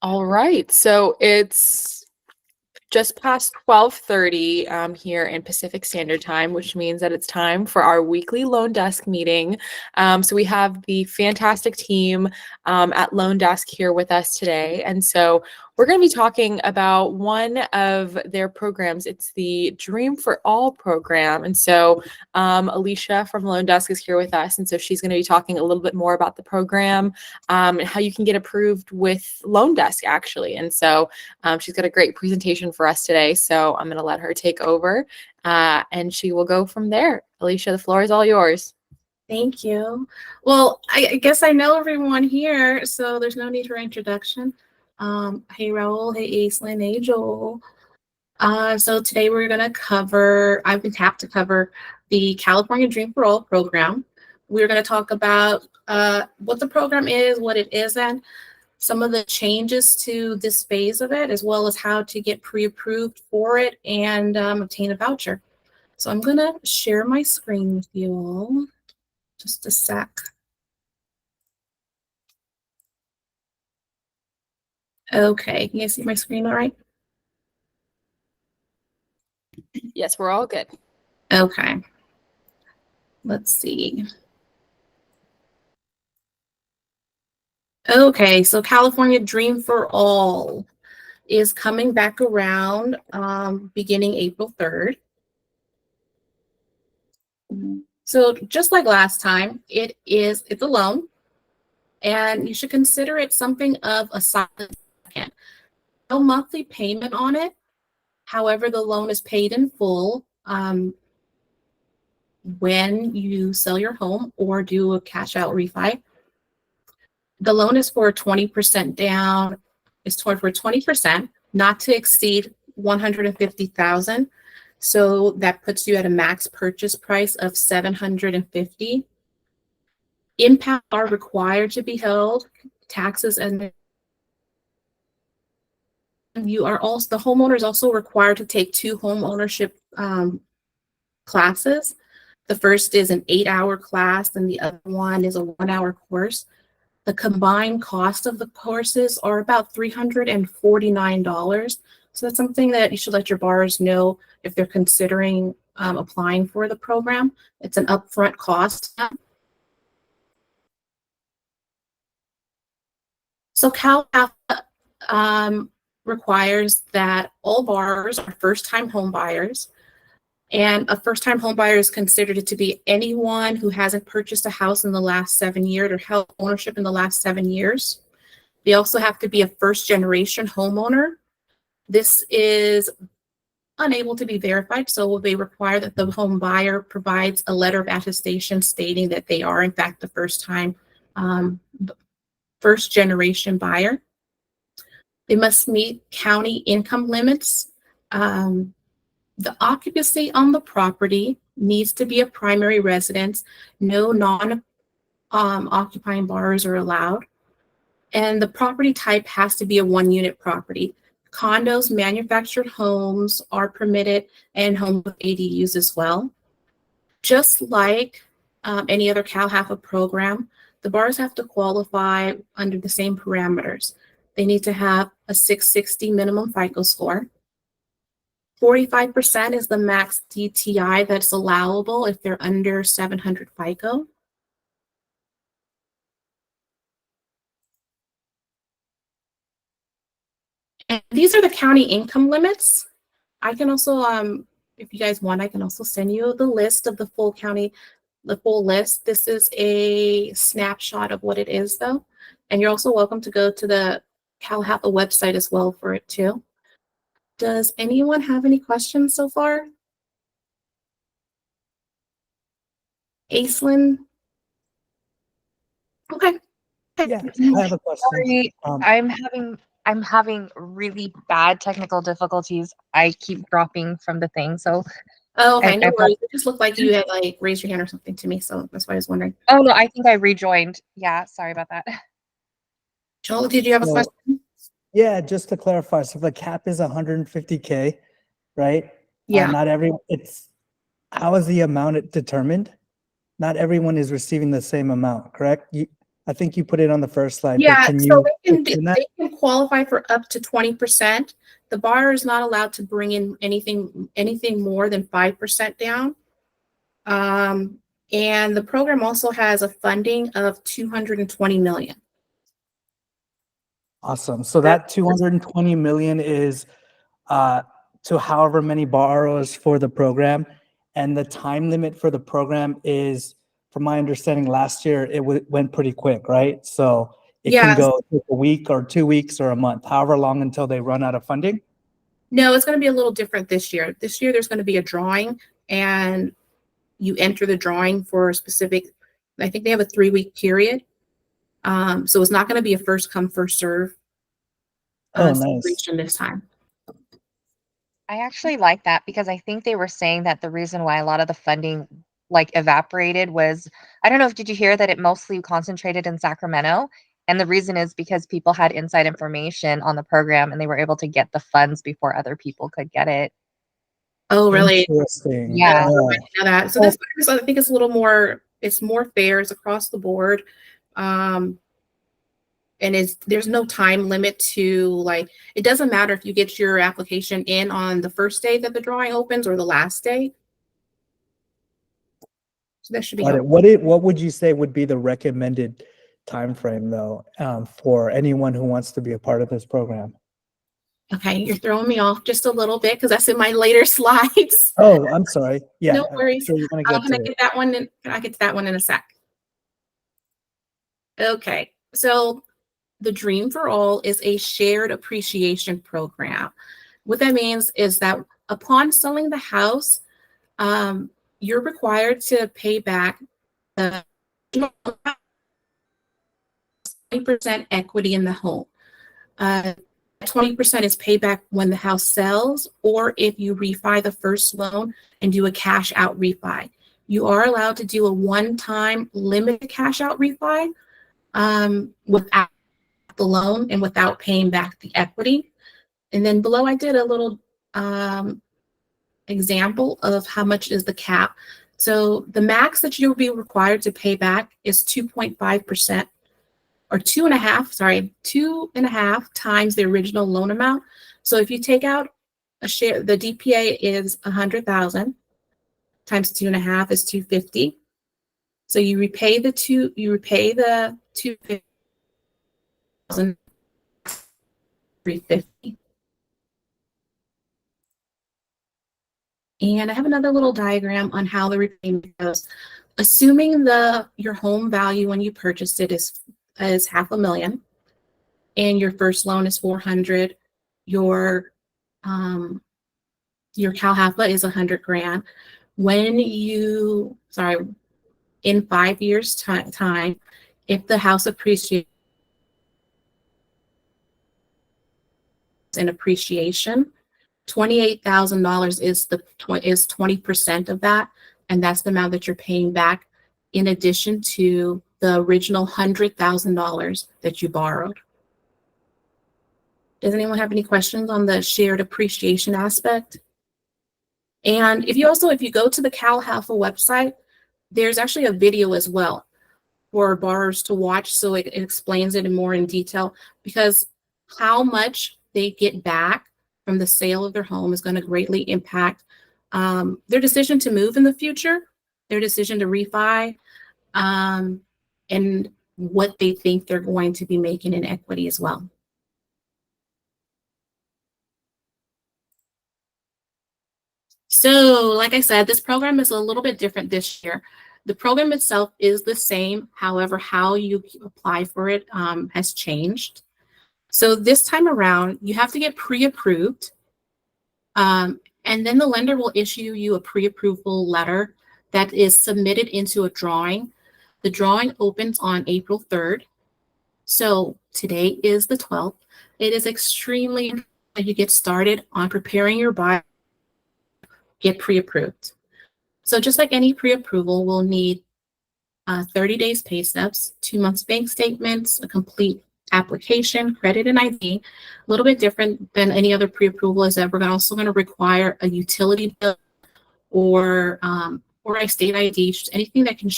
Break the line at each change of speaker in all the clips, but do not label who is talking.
All right, so it's just past 12:30 here in Pacific Standard Time, which means that it's time for our weekly LoanDesk meeting. So we have the fantastic team at LoanDesk here with us today. And so we're going to be talking about one of their programs. It's the Dream for All program. And so Alicia from LoanDesk is here with us. And so she's going to be talking a little bit more about the program and how you can get approved with LoanDesk, actually. And so she's got a great presentation for us today. So I'm going to let her take over and she will go from there. Alicia, the floor is all yours.
Thank you. Well, I guess I know everyone here, so there's no need for introduction. Hey, Raul. Hey, Aislinn. Hey, Joel. So today we're going to cover, I've been tapped to cover the California Dream for All program. We're going to talk about what the program is, what it isn't, some of the changes to this phase of it, as well as how to get pre-approved for it and obtain a voucher. So I'm going to share my screen with you all. Just a sec. Okay, can you see my screen all right?
Yes, we're all good.
Okay. Let's see. Okay, so California Dream for All is coming back around beginning April 3rd. So just like last time, it's a loan, and you should consider it something of a solid second. No monthly payment on it. However, the loan is paid in full when you sell your home or do a cash out refi. The loan is for 20% down. It's for 20%, not to exceed $150,000. So that puts you at a max purchase price of $750,000. Impact are required to be held, taxes, and you are also, the homeowner is also required to take 2 home ownership classes. The first is an 8-hour class, and the other one is a 1-hour course. The combined cost of the courses are about $349. So that's something that you should let your borrowers know if they're considering applying for the program. It's an upfront cost. So CalHFA requires that all borrowers are first-time home buyers. And a first-time home buyer is considered to be anyone who hasn't purchased a house in the last 7 years or held ownership in the last 7 years. They also have to be a first-generation homeowner. This is unable to be verified, so they require that the home buyer provides a letter of attestation stating that they are, in fact, the first-generation buyer. They must meet county income limits. The occupancy on the property needs to be a primary residence. No non-occupying borrowers are allowed. And the property type has to be a 1-unit property. Condos, manufactured homes are permitted, and homes with ADUs as well. Just like any other CalHFA program, the borrowers have to qualify under the same parameters. They need to have a 660 minimum FICO score. 45% is the max DTI that's allowable if they're under 700 FICO. And these are the county income limits. I can also, if you guys want, I can also send you the list of the full list. This is a snapshot of what it is, though. And you're also welcome to go to the CalHFA website as well for it, too. Does anyone have any questions so far? Aislinn? Okay.
Yeah, I have a question.
Sorry, I'm having really bad technical difficulties. I keep dropping from the thing. So
okay, no worries. It just looked like you had like raised your hand or something to me, so that's why I was wondering.
Oh no, I think I rejoined. Yeah, sorry about that.
Joel, did you have a question?
Yeah, just to clarify, so the cap is 150K, right?
Yeah.
How is the amount determined? Not everyone is receiving the same amount, correct? I think you put it on the first slide, but
Yeah,
can
so
you
they can,
explain that?
they can qualify for up to 20%. The borrower is not allowed to bring in anything more than 5% down. And the program also has a funding of 220 million.
Awesome. So that 220 million is to however many borrowers for the program. And the time limit for the program is, from my understanding, last year it went pretty quick, right? So it can
Yes.
go a week or 2 weeks or a month, however long until they run out of funding.
No, it's going to be a little different this year. This year there's going to be a drawing, and you enter the drawing for a specific, I think they have a 3-week period. So it's not going to be a first come, first serve
Oh, nice.
situation this time.
I actually like that because I think they were saying that the reason why a lot of the funding like evaporated was, I don't know if did you hear that it mostly concentrated in Sacramento? And the reason is because people had inside information on the program and they were able to get the funds before other people could get it.
Oh, really?
Interesting.
Yeah.
I know that. So this, I think it's a little more, it's more fair. It's across the board. And there's no time limit to, like, it doesn't matter if you get your application in on the first day that the drawing opens or the last day. So that should be
Got it.
helpful.
What would you say would be the recommended time frame though, for anyone who wants to be a part of this program?
Okay, you're throwing me off just a little bit because that's in my later slides.
Oh, I'm sorry. Yeah,
No worries.
sure you're gonna get
Can I
to
get
it.
that one? Can I get to that one in a sec? Okay, so the Dream for All is a shared appreciation program. What that means is that upon selling the house, you're required to pay back the 20% equity in the home. 20% is paid back when the house sells, or if you refi the first loan and do a cash out refi. You are allowed to do a one-time limited cash out refi without the loan and without paying back the equity. And then below I did a little example of how much is the cap. So the max that you'll be required to pay back is 2.5%. Or 2.5 times the original loan amount. So if you take out a share, the DPA is 100,000 times 2.5 is 250. So you repay the 250,000, 350. And I have another little diagram on how the repayment goes. Assuming your home value when you purchased it is $500,000, and your first loan is 400, your CalHFA is 100 grand. When in 5 years time, if the house appreciates in appreciation, $28,000 is 20% of that, and that's the amount that you're paying back, in addition to the original $100,000 that you borrowed. Does anyone have any questions on the shared appreciation aspect? And if you go to the CalHFA website, there's actually a video as well for borrowers to watch, so it explains it more in detail, because how much they get back from the sale of their home is going to greatly impact their decision to move in the future, their decision to refi, and what they think they're going to be making in equity as well. So, like I said, this program is a little bit different this year. The program itself is the same. However, how you apply for it has changed. So this time around, you have to get pre-approved. And then the lender will issue you a pre-approval letter that is submitted into a drawing. The drawing opens on April 3rd. So today is the 12th. It is extremely important that you get started on preparing your buyer, get pre-approved. So just like any pre-approval, we'll need 30 days pay stubs, 2 months bank statements, a complete application, credit and ID. A little bit different than any other pre-approval is that we're also going to require a utility bill or a state ID, anything that can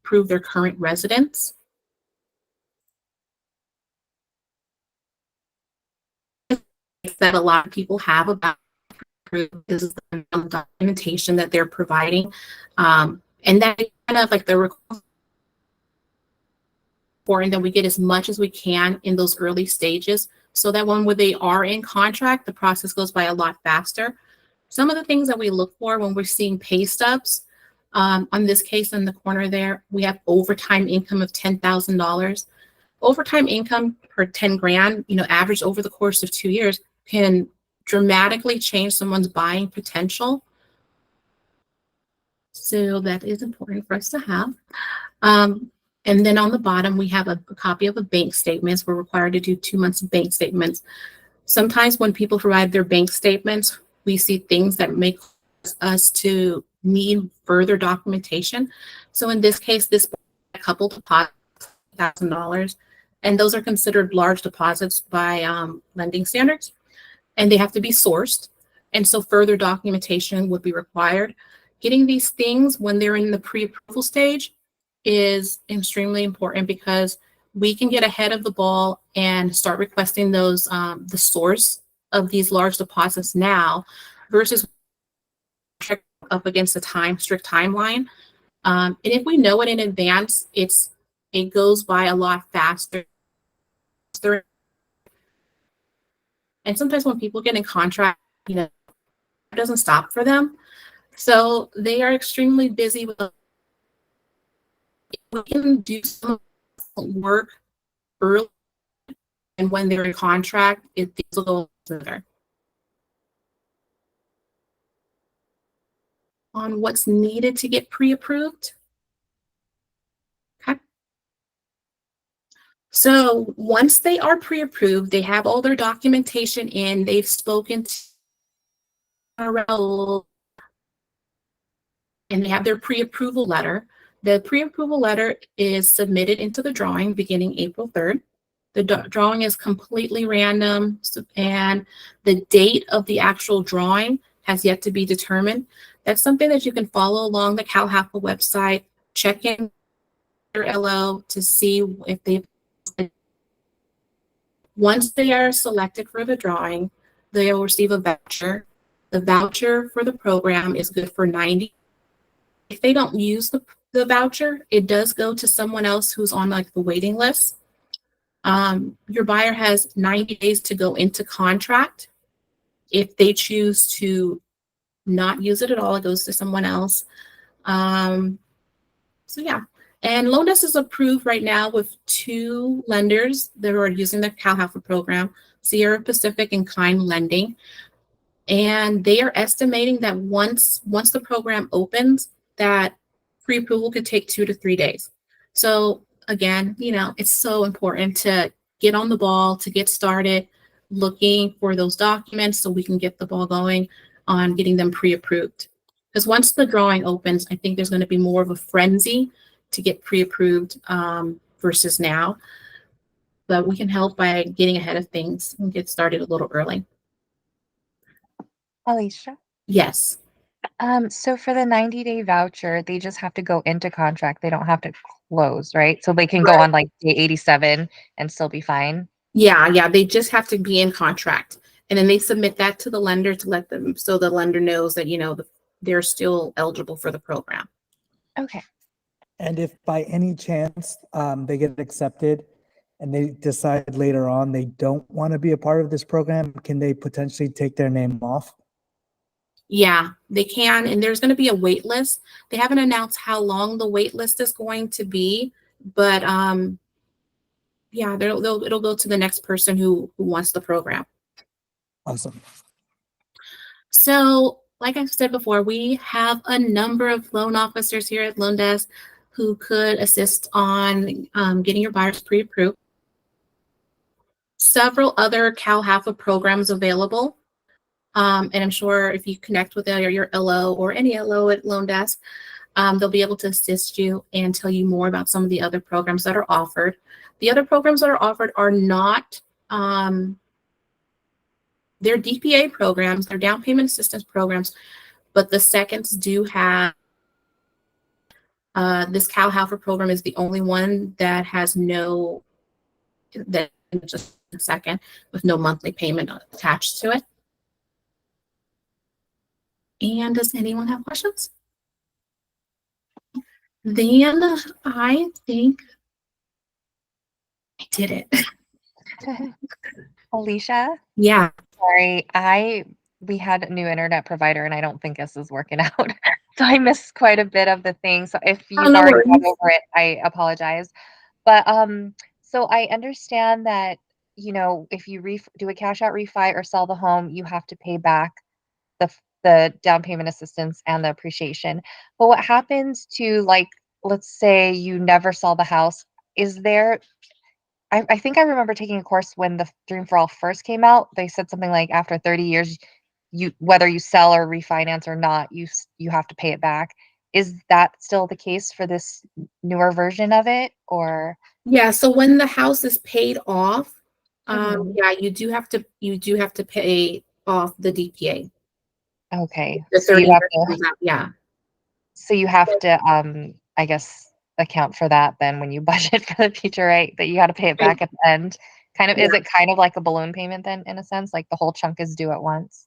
prove their current residence. that a lot of people have about is the documentation that they're providing, and that kind of like the important that we get as much as we can in those early stages, so that when they are in contract, the process goes by a lot faster. Some of the things that we look for when we're seeing pay stubs, on this case in the corner there, we have overtime income of $10,000. Overtime income per 10 grand, average over the course of 2 years, can dramatically change someone's buying potential. So that is important for us to have. And then on the bottom, we have a copy of the bank statements. We're required to do 2 months of bank statements. Sometimes when people provide their bank statements, we see things that make us to need further documentation. So in this case, this a couple deposits, $1,000, and those are considered large deposits by lending standards, and they have to be sourced. And so further documentation would be required. Getting these things when they're in the pre-approval stage is extremely important, because we can get ahead of the ball and start requesting those, the source of these large deposits now, versus up against a strict timeline. And if we know it in advance, it goes by a lot faster. And sometimes when people get in contract, it doesn't stop for them. So they are extremely busy with. We can do some work early, and when they're in contract, things will go further. On what's needed to get pre-approved. Okay. So once they are pre-approved, they have all their documentation in, they've spoken to Raul, and they have their pre-approval letter. The pre-approval letter is submitted into the drawing beginning April 3rd. The drawing is completely random, and the date of the actual drawing has yet to be determined. That's something that you can follow along the CalHFA website, check in your LO to see if they've. Once they are selected for the drawing, they will receive a voucher. The voucher for the program is good for 90. If they don't use the voucher, it does go to someone else who's on like the waiting list. Your buyer has 90 days to go into contract. If they choose to not use it at all, it goes to someone else. So yeah, and LoanDesk is approved right now with 2 lenders that are using the CalHFA program, Sierra Pacific and Kind Lending. And they are estimating that once the program opens, that pre-approval could take 2 to 3 days. So again, it's so important to get on the ball, to get started looking for those documents so we can get the ball going on getting them pre-approved. Because once the drawing opens, I think there's going to be more of a frenzy to get pre-approved versus now. But we can help by getting ahead of things and get started a little early.
Alicia?
Yes.
So for the 90-day voucher, they just have to go into contract. They don't have to close, right? So they can go on like day 87 and still be fine.
Yeah. They just have to be in contract. And then they submit that to the lender to let them, so the lender knows that, they're still eligible for the program.
Okay.
And if by any chance they get accepted and they decide later on they don't want to be a part of this program, can they potentially take their name off?
Yeah, they can. And there's going to be a wait list. They haven't announced how long the wait list is going to be, but yeah, it'll go to the next person who wants the program.
Awesome.
So like I said before, we have a number of loan officers here at LoanDesk who could assist on getting your buyers pre-approved. Several other CalHFA programs available. And I'm sure if you connect with your LO or any LO at LoanDesk, they'll be able to assist you and tell you more about some of the other programs that are offered. The other programs that are offered are not, they're DPA programs, they're down payment assistance programs, but the seconds do have, this CalHFA program is the only one that has no, that just 2nd with no monthly payment attached to it. And does anyone have questions? Then I think I did it.
Alicia,
Yeah.
sorry, we had a new internet provider and I don't think this is working out. So I missed quite a bit of the thing. So if you've
no
already gone
worries.
over it, I apologize. But so I understand that, if you do a cash out refi or sell the home, you have to pay back the down payment assistance and the appreciation. But what happens to, like, let's say you never sell the house? Is there I think I remember taking a course when the Dream for All first came out. They said something like after 30 years, whether you sell or refinance or not, you have to pay it back. Is that still the case for this newer version of it, or?
Yeah. So when the house is paid off,
Mhm.
yeah, you do have to pay off the DPA.
Okay,
The
so
30
you have
years
to
comes out, yeah.
I guess, account for that then when you budget for the future, right? That you got to pay it back at the end.
Yeah.
Is it kind of like a balloon payment then, in a sense, like the whole chunk is due at once?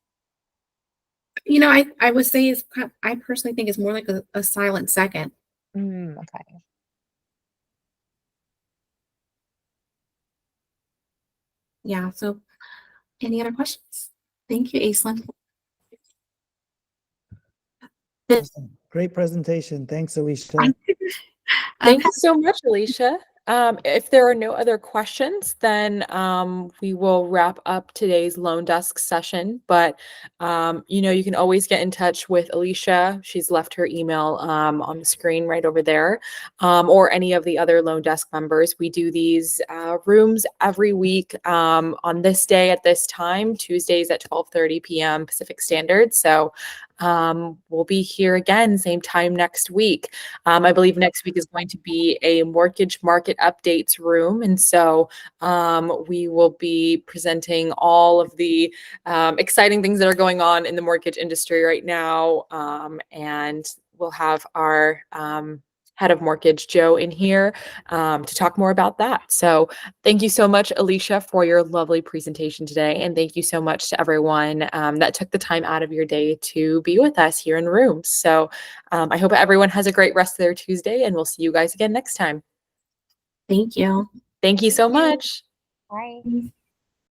I would say I personally think it's more like a silent second.
Okay.
Yeah. So any other questions? Thank you, Aislinn.
Awesome. Great presentation. Thanks, Alicia.
Thank you so much, Alicia. If there are no other questions, then we will wrap up today's LoanDesk session. But you can always get in touch with Alicia. She's left her email on the screen right over there, or any of the other LoanDesk members. We do these rooms every week on this day at this time, Tuesdays at 12:30 p.m. Pacific Standard. So we'll be here again, same time next week. I believe next week is going to be a mortgage market updates room. And so we will be presenting all of the exciting things that are going on in the mortgage industry right now. And we'll have our head of mortgage, Joe, in here to talk more about that. So thank you so much, Alicia, for your lovely presentation today. And thank you so much to everyone that took the time out of your day to be with us here in rooms. So I hope everyone has a great rest of their Tuesday, and we'll see you guys again next time.
Thank you.
Thank you so much.
Bye.
Mm.